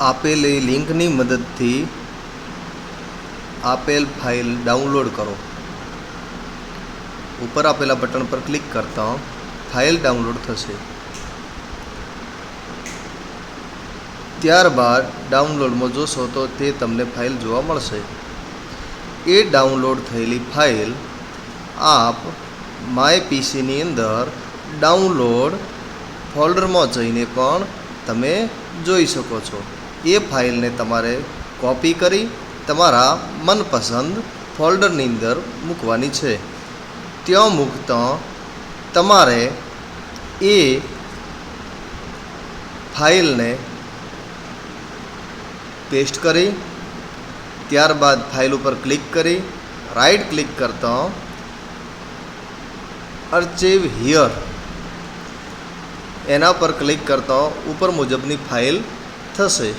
આપેલી લિંકની મદદથી આપેલ ફાઇલ ડાઉનલોડ કરો। ઉપર આપેલા બટન પર ક્લિક કરતા ફાઇલ ડાઉનલોડ થશે। ત્યારબાદ ડાઉનલોડમાં જોશો તો તે તમને ફાઇલ જોવા મળશે। એ ડાઉનલોડ થયેલી ફાઇલ આપ માય પીસીની અંદર ડાઉનલોડ ફોલ્ડરમાં જઈને પણ તમે જોઈ શકો છો। એ ફાઇલને તમારે કોપી કરી તમારા મનપસંદ ફોલ્ડરની અંદર મૂકવાની છે। ત્યાં મૂકતા તમારે એ ફાઇલને પેસ્ટ કરી ત્યારબાદ ફાઇલ ઉપર ક્લિક કરી રાઇટ ક્લિક કરતા અર્ચિવ હિયર એના પર ક્લિક કરતા ઉપર મુજબની ફાઇલ થશે।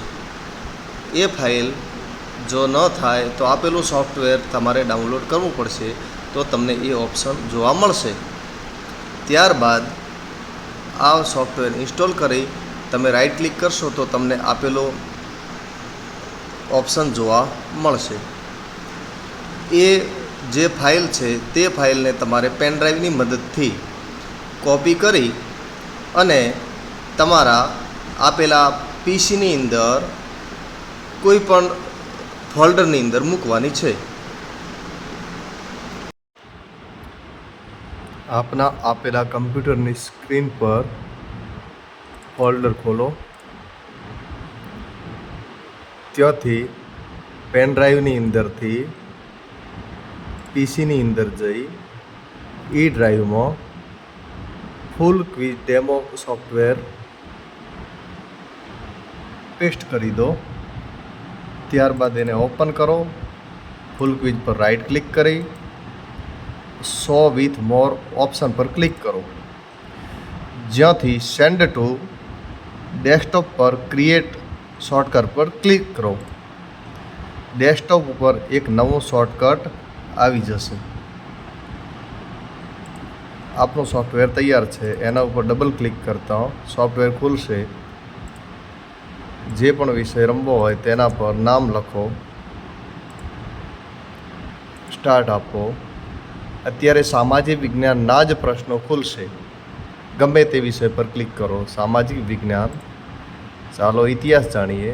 એ ફાઇલ જો ન થાય તો આપેલું સોફ્ટવેર તમારે ડાઉનલોડ કરવું પડશે, તો તમને એ ઓપ્શન જોવા મળશે। ત્યારબાદ આ સોફ્ટવેર ઇન્સ્ટોલ કરી તમે રાઇટ ક્લિક કરશો તો તમને આપેલો ઓપ્શન જોવા મળશે। એ જે ફાઇલ છે તે ફાઇલને તમારે પેનડ્રાઈવની મદદથી કોપી કરી અને તમારા આપેલા પીસીની અંદર કોઈ પણ ફોલ્ડરની અંદર મૂકવાની છે। આપના આપેલા કમ્પ્યુટરની સ્ક્રીન પર ફોલ્ડર ખોલો। ત્યાંથી પેનડ્રાઈવની અંદરથી પીસીની અંદર જઈ ઈ ડ્રાઈવમાં ફૂલ ક્વિઝ ડેમો સોફ્ટવેર પેસ્ટ કરી દો। ત્યારબાદ એને ઓપન કરો। ફૂલ ક્વિઝ પર રાઇટ ક્લિક કરી શો વિથ મોર ઓપ્શન પર ક્લિક કરો। જ્યાંથી સેન્ડ ટુ ડેસ્કટોપ પર ક્રિએટ શોર્ટકટ પર ક્લિક કરો। ડેસ્કટોપ ઉપર એક નવો શોર્ટકટ આવી જશે। આપનું સોફ્ટવેર તૈયાર છે। એના ઉપર ડબલ ક્લિક કરતા સોફ્ટવેર ખુલશે। જે પણ વિષય રમવો હોય તેના પર નામ લખો, સ્ટાર્ટ આપો। અત્યારે સામાજિક વિજ્ઞાનના જ પ્રશ્નો ખુલશે। ગમે તે વિષય પર ક્લિક કરો। સામાજિક વિજ્ઞાન, ચાલો ઇતિહાસ જાણીએ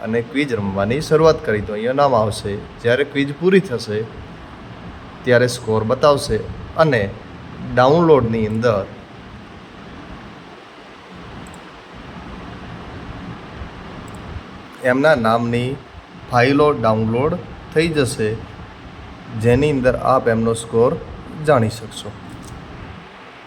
અને ક્વિઝ રમવાની શરૂઆત કરી દો। અહીંયા નામ આવશે। જ્યારે ક્વિઝ પૂરી થશે ત્યારે સ્કોર બતાવશે અને ડાઉનલોડની અંદર એમના નામની ફાઇલો ડાઉનલોડ થઈ જશે, જેની અંદર આપ એમનો સ્કોર જાણી શકશો।